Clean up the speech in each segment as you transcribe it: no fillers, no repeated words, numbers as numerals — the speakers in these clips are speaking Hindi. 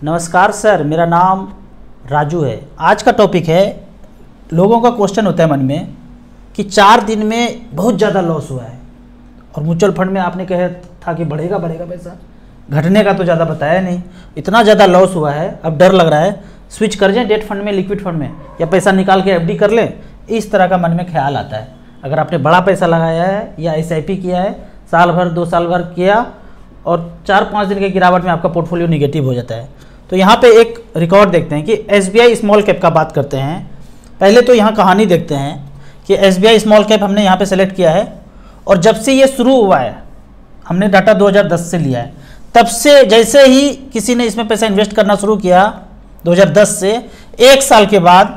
नमस्कार सर, मेरा नाम राजू है। आज का टॉपिक है, लोगों का क्वेश्चन होता है मन में कि 4 दिन में बहुत ज़्यादा लॉस हुआ है और म्यूचुअल फंड में आपने कहा था कि बढ़ेगा पैसा, घटने का तो ज़्यादा बताया नहीं, इतना ज़्यादा लॉस हुआ है, अब डर लग रहा है स्विच कर जाए डेट फंड में, लिक्विड फंड में, या पैसा निकाल के एफडी कर लें। इस तरह का मन में ख्याल आता है। अगर आपने बड़ा पैसा लगाया है या एसआईपी किया है, साल भर 2 साल भर किया और 4-5 दिन के गिरावट में आपका पोर्टफोलियो निगेटिव हो जाता है। तो यहाँ पे एक रिकॉर्ड देखते हैं कि एसबीआई स्मॉल कैप का बात करते हैं। पहले तो यहाँ कहानी देखते हैं कि एसबीआई स्मॉल कैप हमने यहाँ पे सेलेक्ट किया है और जब से ये शुरू हुआ है, हमने डाटा 2010 से लिया है, तब से जैसे ही किसी ने इसमें पैसा इन्वेस्ट करना शुरू किया 2010 से 1 साल के बाद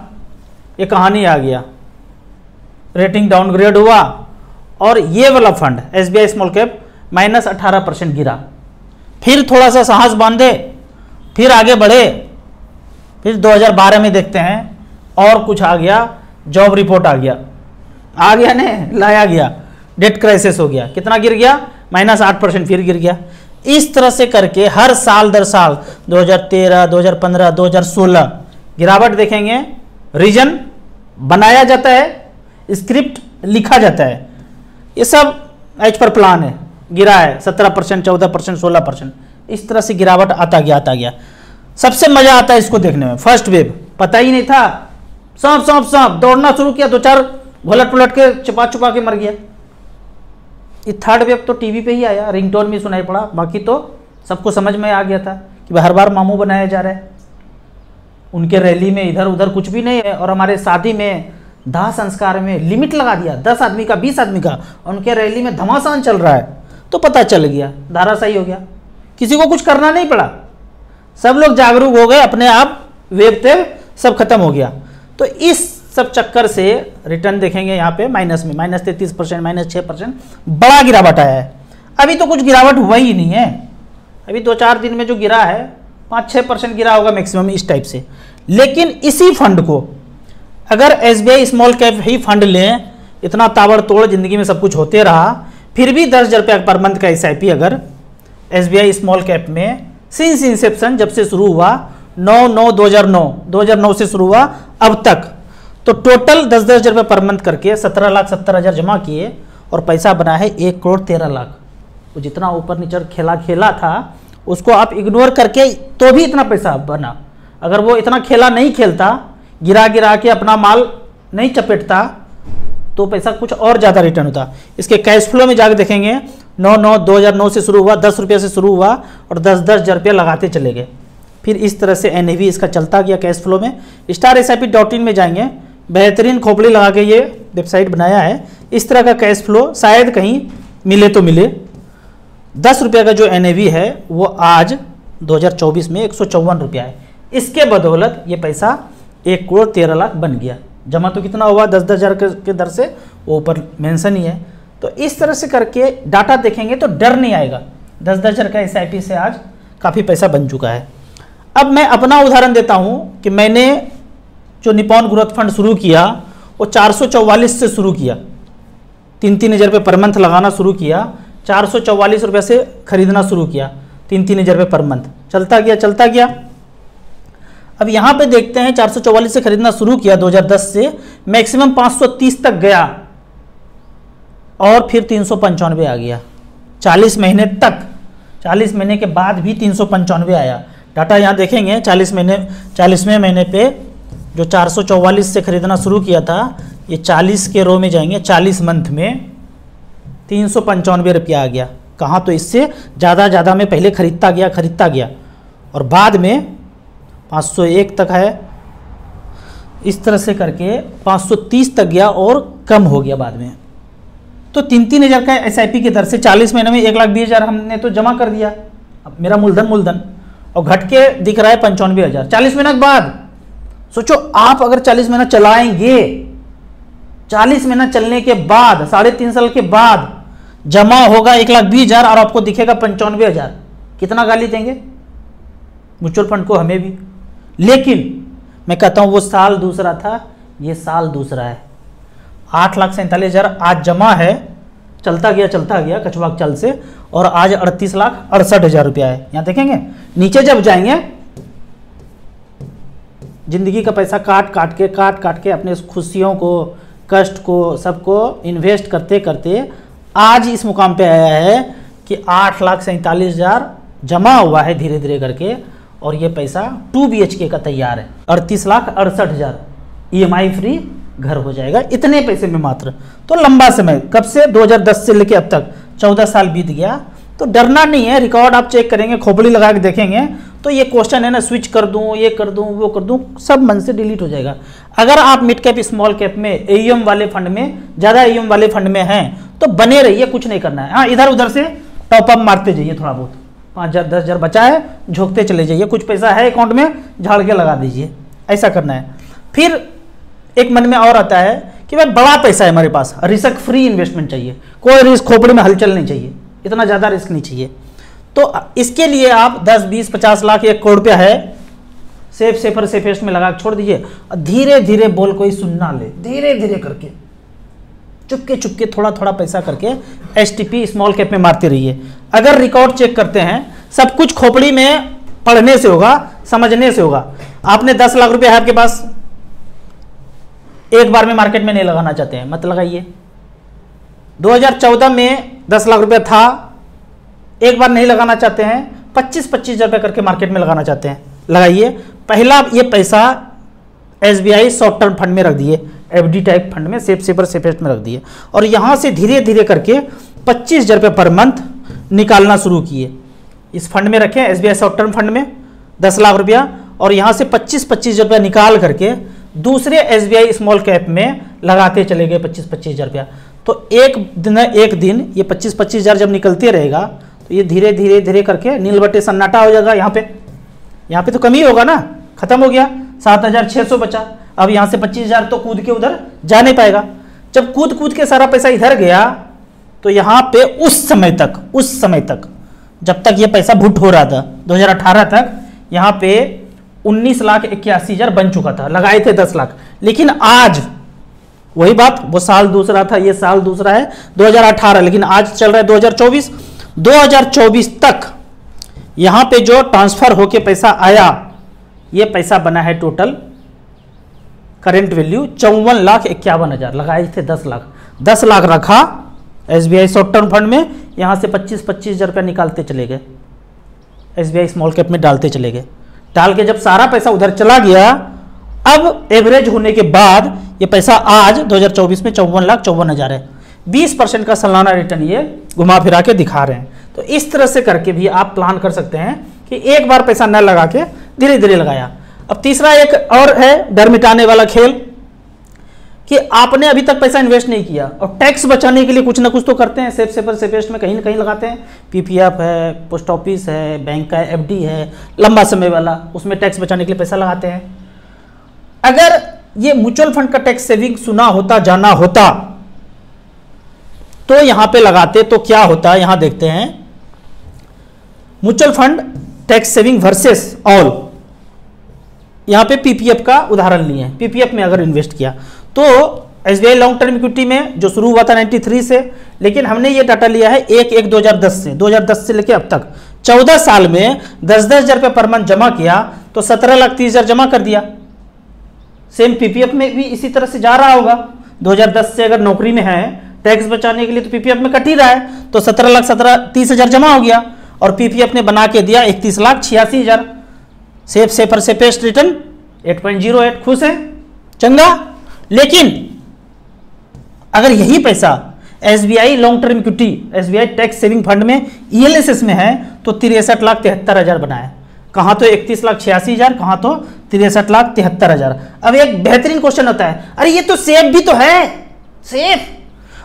ये कहानी आ गया, रेटिंग डाउनग्रेड हुआ और ये वाला फंड एसबीआई स्मॉल कैप -18% गिरा। फिर थोड़ा सा साहस बांधे, फिर आगे बढ़े, फिर 2012 में देखते हैं और कुछ आ गया, जॉब रिपोर्ट आ गया ने लाया गया, डेट क्राइसिस हो गया, कितना गिर गया -8%, फिर गिर गया। इस तरह से करके हर साल दर साल 2013, 2015, 2016 गिरावट देखेंगे। रीजन बनाया जाता है, स्क्रिप्ट लिखा जाता है, ये सब एज पर प्लान है, गिरा है 17%, 14%, 16%, इस तरह से गिरावट आता गया। सबसे मजा आता है इसको देखने में। फर्स्ट वेव पता ही नहीं था, सांप दौड़ना शुरू किया, 2-4 घोलट पुलट के छुपा के मर गया। ये थर्ड वेव तो टीवी पे ही आया, रिंगटोन में सुनाई पड़ा, बाकी तो सबको समझ में आ गया था कि हर बार मामू बनाया जा रहा है। उनके रैली में इधर उधर कुछ भी नहीं है और हमारे शादी में दाह संस्कार में लिमिट लगा दिया 10 आदमी का, 20 आदमी का, उनके रैली में घमासान चल रहा है, तो पता चल गया, धाराशायी हो गया, किसी को कुछ करना नहीं पड़ा, सब लोग जागरूक हो गए, अपने आप वेब तेब सब खत्म हो गया। तो इस सब चक्कर से रिटर्न देखेंगे यहाँ पे माइनस में, -33%, -6%, बड़ा गिरावट आया है। अभी तो कुछ गिरावट हुआ ही नहीं है, अभी 2-4 दिन में जो गिरा है 5-6% गिरा होगा मैक्सिमम, इस टाइप से। लेकिन इसी फंड को अगर एसबीआई स्मॉल कैप ही फंड लें, इतना ताबड़तोड़ जिंदगी में सब कुछ होते रहा, फिर भी 10,000 रुपये पर मंथ का एसआईपी अगर एसबीआई स्मॉल कैप में सिंस इंसेप्शन, जब से शुरू हुआ 9/9/2009 से शुरू हुआ अब तक, तो टोटल 10,000 रुपये पर मंथ करके 17,70,000 जमा किए और पैसा बना है 1,13,00,000। वो जितना ऊपर नीचे खेला था उसको आप इग्नोर करके तो भी इतना पैसा बना। अगर वो इतना खेला नहीं खेलता, गिरा के अपना माल नहीं चपेटता, तो पैसा कुछ और ज़्यादा रिटर्न होता। इसके कैश फ्लो में जाकर देखेंगे, 9/9/2009 से शुरू हुआ, 10 रुपये से शुरू हुआ और 10-10 रुपये लगाते चले गए। फिर इस तरह से एनएवी इसका चलता गया कैश फ्लो में। StarSIP.in में जाएंगे, बेहतरीन खोपड़ी लगा के ये वेबसाइट बनाया है। इस तरह का कैश फ्लो शायद कहीं मिले तो मिले। 10 रुपये का जो एनएवी है वो आज 2024 में 154 रुपया है। इसके बदौलत ये पैसा 1,13,00,000 बन गया। जमा तो कितना हुआ 10-10 हज़ार के दर से, वो ऊपर मेंशन ही है। तो इस तरह से करके डाटा देखेंगे तो डर नहीं आएगा। 10-10 हज़ार का एसआईपी से आज काफ़ी पैसा बन चुका है। अब मैं अपना उदाहरण देता हूँ कि मैंने जो निपॉन ग्रोथ फंड शुरू किया वो 444 से शुरू किया, 3-3 हज़ार रुपये पर मंथ लगाना शुरू किया, 444 रुपये से खरीदना शुरू किया, 3-3 हज़ार रुपये पर मंथ, चलता गया। अब यहाँ पे देखते हैं 444 से खरीदना शुरू किया 2010 से, मैक्सिमम 530 तक गया और फिर 395 आ गया 40 महीने तक। 40 महीने के बाद भी 395 आया। डाटा यहाँ देखेंगे 40वें महीने पे जो 444 से खरीदना शुरू किया था, ये 40 के रो में जाएंगे, 40 मंथ में 395 रुपया आ गया। कहाँ तो इससे ज़्यादा में पहले खरीदता गया और बाद में 501 तक है, इस तरह से करके 530 तक गया और कम हो गया बाद में। तो 3-3 हज़ार का एसआईपी की दर से 40 महीने में 1,20,000 हमने तो जमा कर दिया। अब मेरा मूलधन और घट के दिख रहा है 95,000 40 महीने के बाद। सोचो आप अगर 40 महीना चलाएंगे, 40 महीना चलने के बाद 3.5 साल के बाद जमा होगा 1,20,000 और आपको दिखेगा 95,000, कितना गाली देंगे म्यूचुअल फंड को, हमें भी। लेकिन मैं कहता हूं वो साल दूसरा था, ये साल दूसरा है। 8,47,000 आज जमा है, चलता गया कछुआ चाल से, और आज 38,68,000 रुपया है। यहाँ देखेंगे नीचे जब जाएंगे ज़िंदगी का पैसा काट काट के अपने खुशियों को, कष्ट को, सबको इन्वेस्ट करते करते आज इस मुकाम पे आया है कि 8,47,000 जमा हुआ है धीरे धीरे करके, और ये पैसा 2 BHK का तैयार है। 38,68,000 EMI फ्री घर हो जाएगा इतने पैसे में मात्र। तो लंबा समय, कब से 2010 से लेके अब तक 14 साल बीत गया। तो डरना नहीं है, रिकॉर्ड आप चेक करेंगे, खोपड़ी लगा के देखेंगे तो ये क्वेश्चन है ना, स्विच कर दूं, ये कर दूं, वो कर दूं, सब मन से डिलीट हो जाएगा। अगर आप मिड कैप स्मॉल कैप में AUM वाले फंड में, ज़्यादा AUM वाले फंड में हैं तो बने रहिए, कुछ नहीं करना है। हाँ, इधर उधर से टॉप अप मारते जाइए, थोड़ा बहुत 5,000 10,000 बचा है झोंकते चले जाइए, कुछ पैसा है अकाउंट में झाड़ के लगा दीजिए, ऐसा करना है। फिर एक मन में और आता है कि भाई बड़ा पैसा है हमारे पास, रिस्क फ्री इन्वेस्टमेंट चाहिए, कोई रिस्क खोपड़ी में हलचल नहीं चाहिए, इतना ज़्यादा रिस्क नहीं चाहिए। तो इसके लिए आप 10, 20, 50 लाख, 1 करोड़ रुपया है, सेफर सेफेस्ट में लगा के छोड़ दीजिए। धीरे धीरे बोल कोई सुनना ले, धीरे धीरे करके चुपके चुपके थोड़ा थोड़ा पैसा करके STP स्मॉल कैप में मारते रहिए। अगर रिकॉर्ड चेक करते हैं, सब कुछ खोपड़ी में पढ़ने से होगा, समझने से होगा। आपने 10 लाख रुपया है आपके पास, एक बार में मार्केट में नहीं लगाना चाहते हैं, मत लगाइए। 2014 में 10 लाख रुपया था, एक बार नहीं लगाना चाहते हैं, 25-25 हज़ार रुपये करके मार्केट में लगाना चाहते हैं, लगाइए। पहला ये पैसा SBI शॉर्ट टर्म फंड में रख दिए, FD टाइप फंड में, सेफर सेफेस्ट में रख दिए, और यहाँ से धीरे धीरे करके 25 हज़ार रुपये पर मंथ निकालना शुरू किए। इस फंड में रखें, SBI शॉर्ट टर्म फंड में 10 लाख रुपया, और यहाँ से 25-25 हज़ार रुपया निकाल करके दूसरे SBI स्मॉल कैप में लगाते चले गए 25-25 हज़ार रुपया। तो एक दिन ये 25-25 हज़ार जब निकलते रहेगा तो ये धीरे धीरे धीरे करके नील बटे सन्नाटा हो जाएगा। यहाँ पे तो कमी होगा ना, खत्म हो गया, 7,600 बचा। अब यहाँ से 25,000 तो कूद के उधर जा नहीं पाएगा। जब कूद के सारा पैसा इधर गया तो यहाँ पे उस समय तक जब तक ये पैसा भुट हो रहा था 2018 तक, यहाँ पे 19,81,000 बन चुका था, लगाए थे 10 लाख। लेकिन आज वही बात, वो साल दूसरा था, ये साल दूसरा है 2018, लेकिन आज चल रहा है 2024 तक यहां पे जो ट्रांसफर होके पैसा आया, ये पैसा बना है टोटल करेंट वैल्यू 54,51,000। लगाए थे 10 लाख रखा SBI शॉर्ट टर्म फंड में, यहां से 25-25 हज़ार रुपया निकालते चले गए, SBI स्मॉल कैप में डालते चले गए। डाल के जब सारा पैसा उधर चला गया, अब एवरेज होने के बाद ये पैसा आज 2024 में 54,54,000 है। 20% का सालाना रिटर्न ये घुमा फिरा के दिखा रहे हैं। तो इस तरह से करके भी आप प्लान कर सकते हैं कि एक बार पैसा न लगा के धीरे धीरे लगाया। अब तीसरा एक और है डर मिटाने वाला खेल, कि आपने अभी तक पैसा इन्वेस्ट नहीं किया और टैक्स बचाने के लिए कुछ ना कुछ तो करते हैं, सेफर सेफेस्ट में कहीं ना कहीं लगाते हैं, PPF है, पोस्ट ऑफिस है, बैंक का FD है लंबा समय वाला, उसमें टैक्स बचाने के लिए पैसा लगाते हैं। अगर ये म्यूचुअल फंड का टैक्स सेविंग सुना होता, जाना होता, तो यहां पे लगाते तो क्या होता है, यहां देखते हैं। Mutual fund tax saving versus all, यहां पे PPF का उदाहरण लिए हैं। PPF में अगर इन्वेस्ट किया तो SBI लॉन्ग टर्म इक्विटी में जो शुरू हुआ था 93 से, लेकिन हमने ये डाटा लिया है 1/1/2010 से लेके अब तक 14 साल में 10-10 हज़ार रुपये पर मंथ जमा किया तो 17,30,000 जमा कर दिया। सेम PPF में भी इसी तरह से जा रहा होगा। 2010 से अगर नौकरी में है, टैक्स बचाने के लिए तो PPF में कट ही रहा है, तो 17,30,000 जमा हो गया, और PPF ने बना के दिया 31,86,000। सेफर सेफेस्ट रिटर्न 8.08, खुश है, चंगा। लेकिन अगर यही पैसा SBI long term equity, SBI tax saving fund में ELSS में है तो 63,73,000 बना है। कहाँ तो 31,86,000, कहाँ तो 63,73,000। अब एक बेहतरीन क्वेश्चन होता है, अरे ये तो सेफ भी तो है, सेफ,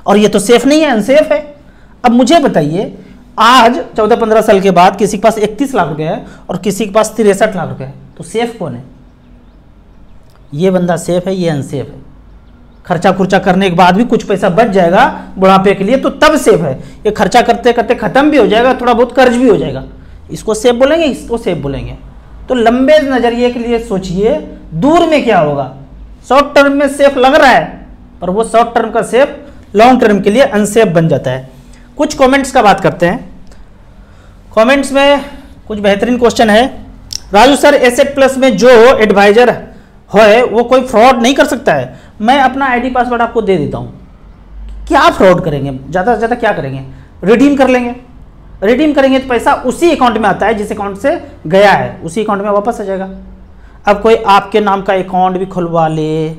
और ये तो सेफ नहीं है, अनसेफ है। अब मुझे बताइए, आज 14-15 साल के बाद किसी के पास 31 लाख रुपए है और किसी के पास 63 लाख रुपए है, तो सेफ कौन है? ये बंदा सेफ है, ये अनसेफ है। खर्चा खुर्चा करने के बाद भी कुछ पैसा बच जाएगा बुढ़ापे के लिए, तो तब सेफ है। ये खर्चा करते करते खत्म भी हो जाएगा, थोड़ा बहुत कर्ज भी हो जाएगा, इसको सेफ बोलेंगे, इसको सेफ बोलेंगे। तो लंबे नजरिए के लिए सोचिए, दूर में क्या होगा। शॉर्ट टर्म में सेफ लग रहा है, पर वो शॉर्ट टर्म का सेफ लॉन्ग टर्म के लिए अनसेफ बन जाता है। कुछ कमेंट्स का बात करते हैं। कमेंट्स में कुछ बेहतरीन क्वेश्चन है। राजू सर, एसेट प्लस में जो एडवाइजर है वो कोई फ्रॉड नहीं कर सकता है। मैं अपना आईडी पासवर्ड आपको दे देता हूँ, क्या फ्रॉड करेंगे, ज़्यादा से ज़्यादा क्या करेंगे, रिडीम कर लेंगे। रिडीम करेंगे तो पैसा उसी अकाउंट में आता है जिस अकाउंट से गया है, उसी अकाउंट में वापस आ जाएगा। अब कोई आपके नाम का अकाउंट भी खुलवा ले,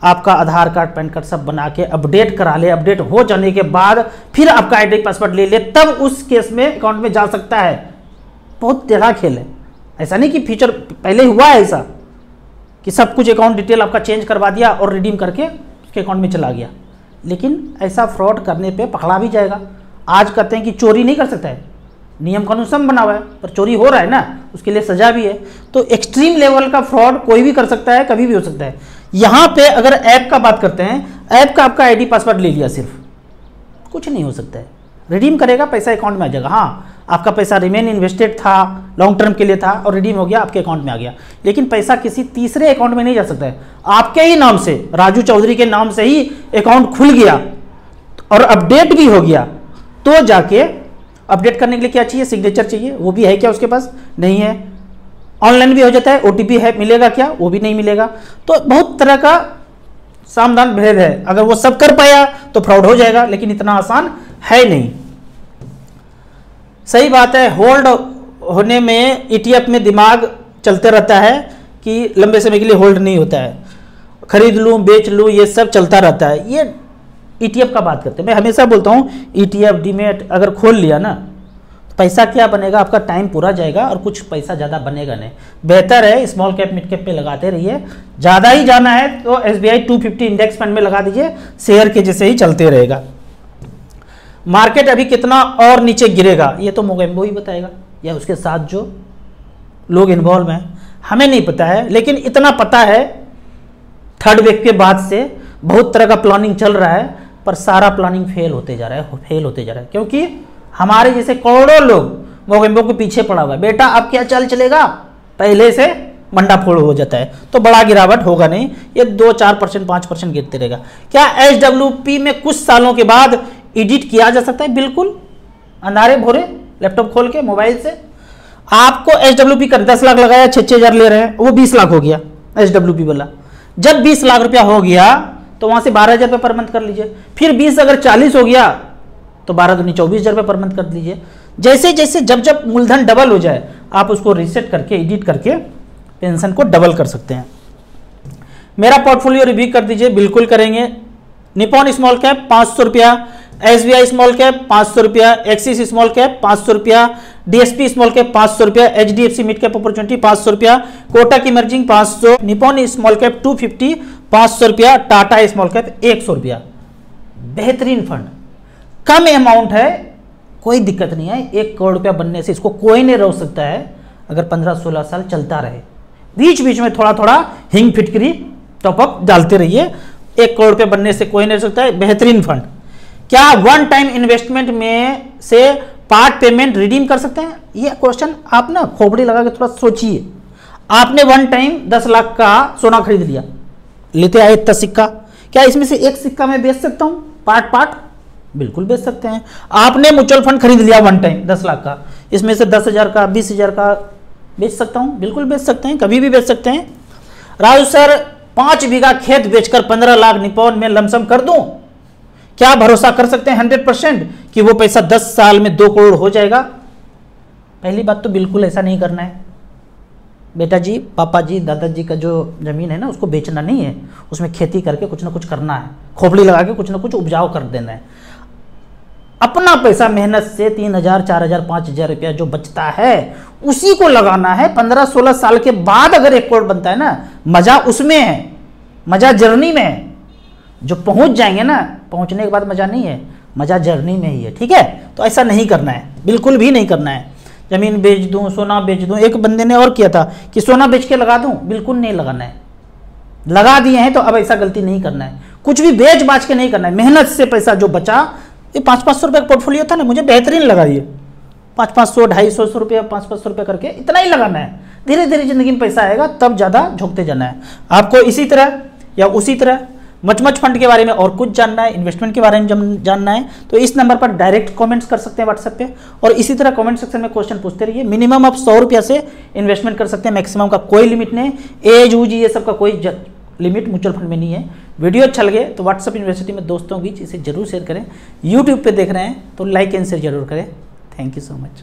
आपका आधार कार्ड पैन कार्ड सब बना के अपडेट करा ले, अपडेट हो जाने के बाद फिर आपका आईडी पासवर्ड ले ले, तब उस केस में अकाउंट में जा सकता है। बहुत टेढ़ा खेल है। ऐसा नहीं कि फ्यूचर पहले हुआ है ऐसा कि सब कुछ अकाउंट डिटेल आपका चेंज करवा दिया और रिडीम करके उसके अकाउंट में चला गया, लेकिन ऐसा फ्रॉड करने पे पकड़ा भी जाएगा। आज कहते हैं कि चोरी नहीं कर सकता है, नियम कानून सब बना हुआ है, पर चोरी हो रहा है ना, उसके लिए सजा भी है। तो एक्सट्रीम लेवल का फ्रॉड कोई भी कर सकता है, कभी भी हो सकता है। यहाँ पे अगर ऐप का बात करते हैं, ऐप का आपका आईडी पासवर्ड ले लिया, सिर्फ कुछ नहीं हो सकता है। रिडीम करेगा, पैसा अकाउंट में आ जाएगा। हाँ, आपका पैसा रिमेन इन्वेस्टेड था, लॉन्ग टर्म के लिए था और रिडीम हो गया, आपके अकाउंट में आ गया, लेकिन पैसा किसी तीसरे अकाउंट में नहीं जा सकता है। आपके ही नाम से, राजू चौधरी के नाम से ही अकाउंट खुल गया और अपडेट भी हो गया, तो जाके अपडेट करने के लिए क्या चाहिए, सिग्नेचर चाहिए, वो भी है क्या उसके पास, नहीं है। ऑनलाइन भी हो जाता है, ओटीपी है, मिलेगा क्या, वो भी नहीं मिलेगा। तो बहुत तरह का सावधान भेद है। अगर वो सब कर पाया तो फ्रॉड हो जाएगा, लेकिन इतना आसान है नहीं। सही बात है, होल्ड होने में ईटीएफ में दिमाग चलते रहता है कि लंबे समय के लिए होल्ड नहीं होता है, खरीद लूँ बेच लूँ, ये सब चलता रहता है। ये ईटीएफ का बात करते हैं। मैं हमेशा बोलता हूँ ईटीएफ डीमेट अगर खोल लिया ना, तो पैसा क्या बनेगा, आपका टाइम पूरा जाएगा और कुछ पैसा ज़्यादा बनेगा नहीं। बेहतर है स्मॉल कैप मिड कैप पे लगाते रहिए। ज़्यादा ही जाना है तो SBI 250 इंडेक्स फंड में लगा दीजिए, शेयर के जैसे ही चलते रहेगा। मार्केट अभी कितना और नीचे गिरेगा ये तो मोगेम्बो ही बताएगा, या उसके साथ जो लोग इन्वॉल्व हैं, हमें नहीं पता है। लेकिन इतना पता है, थर्ड वेव के बाद से बहुत तरह का प्लानिंग चल रहा है, पर सारा प्लानिंग फेल होते जा रहा है, फेल होते जा रहा है, क्योंकि हमारे जैसे करोड़ों लोग मोगेम्बो के पीछे पड़ा हुआ है। बेटा अब क्या चाल चलेगा, पहले से मंडाफोड़ हो जाता है, तो बड़ा गिरावट होगा नहीं, ये 2-4%, 5% गिरते रहेगा। क्या HWP में कुछ सालों के बाद एडिट किया जा सकता है? बिल्कुल, अंधारे भोरे लैपटॉप खोल के मोबाइल से। आपको HWP कर 10 लाख लगाया, 6-6 हज़ार ले रहे हैं, वो 20 लाख हो गया HWP वाला। जब 20 लाख रुपया हो गया तो वहां से 12,000 रुपये पर मंथ कर लीजिए, फिर 20 अगर 40 हो गया तो 12 दूनी 24,000 रुपये पर मंथ कर लीजिए। जैसे जैसे जब जब मूलधन डबल हो जाए, आप उसको रीसेट करके एडिट करके पेंशन को डबल कर सकते हैं। मेरा पोर्टफोलियो रिव्यू कर दीजिए, बिल्कुल करेंगे। निपॉन स्मॉल कैप 500 रुपया, SBI स्मॉल कैप 500 रुपया, एक्सिस स्मॉल कैप 500 रुपया, DSP स्मॉल कैप 500 रुपया, HDFC मिड कैप अपॉर्चुनिटी 500 रुपया, Kotak emerging 500, Nippon small cap 250 500 रुपया, टाटा स्मॉल कैप 100 रुपया। बेहतरीन फंड, कम अमाउंट है, कोई दिक्कत नहीं है। 1 करोड़ रुपया बनने से इसको कोई नहीं रोक सकता है, अगर 15-16 साल चलता रहे। बीच बीच में थोड़ा थोड़ा हिंग फिटकरी टॉपअप डालते रहिए। 1 करोड़ रुपया बनने से कोई नहीं रोक सकता है। बेहतरीन फंड। क्या वन टाइम इन्वेस्टमेंट में से पार्ट पेमेंट रिडीम कर सकते हैं? ये क्वेश्चन आप ना खोपड़ी लगा के थोड़ा सोचिए। आपने वन टाइम 10 लाख का सोना खरीद लिया, लेते आए इतना सिक्का, क्या इसमें से एक सिक्का मैं बेच सकता हूं पार्ट पार्ट? बिल्कुल बेच सकते हैं। आपने म्यूचुअल फंड खरीद लिया वन टाइम 10 लाख का, इसमें से 10,000 का 20,000 का बेच सकता हूं? बिल्कुल बेच सकते हैं, कभी भी बेच सकते हैं। राजू सर 5 बीघा खेत बेचकर 15 लाख निपॉन में लमसम कर दूं, क्या भरोसा कर सकते हैं 100% कि वो पैसा 10 साल में 2 करोड़ हो जाएगा? पहली बात तो बिल्कुल ऐसा नहीं करना है बेटा जी। पापा जी दादाजी का जो जमीन है ना, उसको बेचना नहीं है, उसमें खेती करके कुछ ना कुछ करना है, खोपड़ी लगा के कुछ ना कुछ उपजाऊ कर देना है। अपना पैसा मेहनत से 3,000 4,000 5,000 रुपया जो बचता है उसी को लगाना है। 15-16 साल के बाद अगर 1 करोड़ बनता है ना, मजा उसमें है, मजा जर्नी में है। जो पहुंच जाएंगे ना, पहुंचने के बाद मजा नहीं है, मजा जर्नी में ही है। ठीक है, तो ऐसा नहीं करना है, बिल्कुल भी नहीं करना है। जमीन बेच दूं, सोना बेच दूं, एक बंदे ने और किया था कि सोना बेच के लगा दूं, बिल्कुल नहीं लगाना है। लगा दिए हैं तो अब ऐसा गलती नहीं करना है, कुछ भी बेच बाच के नहीं करना है। मेहनत से पैसा जो बचा, ये 500-500 रुपये का पोर्टफोलियो था ना, मुझे बेहतरीन लगा ये 500-500 250 रुपया 500 रुपये करके इतना ही लगाना है। धीरे धीरे जिंदगी में पैसा आएगा तब ज़्यादा झोंकते जाना है। आपको इसी तरह या उसी तरह मच फंड के बारे में और कुछ जानना है, इन्वेस्टमेंट के बारे में जानना है, तो इस नंबर पर डायरेक्ट कमेंट्स कर सकते हैं व्हाट्सएप पे। और इसी तरह कमेंट सेक्शन में क्वेश्चन पूछते रहिए। मिनिमम आप 100 रुपया से इन्वेस्टमेंट कर सकते हैं, मैक्सिमम का कोई लिमिट नहीं, एज ऊज ये सब का कोई लिमिट म्यूचुअल फंड में नहीं है। वीडियो अच्छा लगे तो व्हाट्सएप यूनिवर्सिटी में दोस्तों के बीच इसे जरूर शेयर करें। यूट्यूब पे देख रहे हैं तो लाइक एंड शेयर जरूर करें। Thank you so much.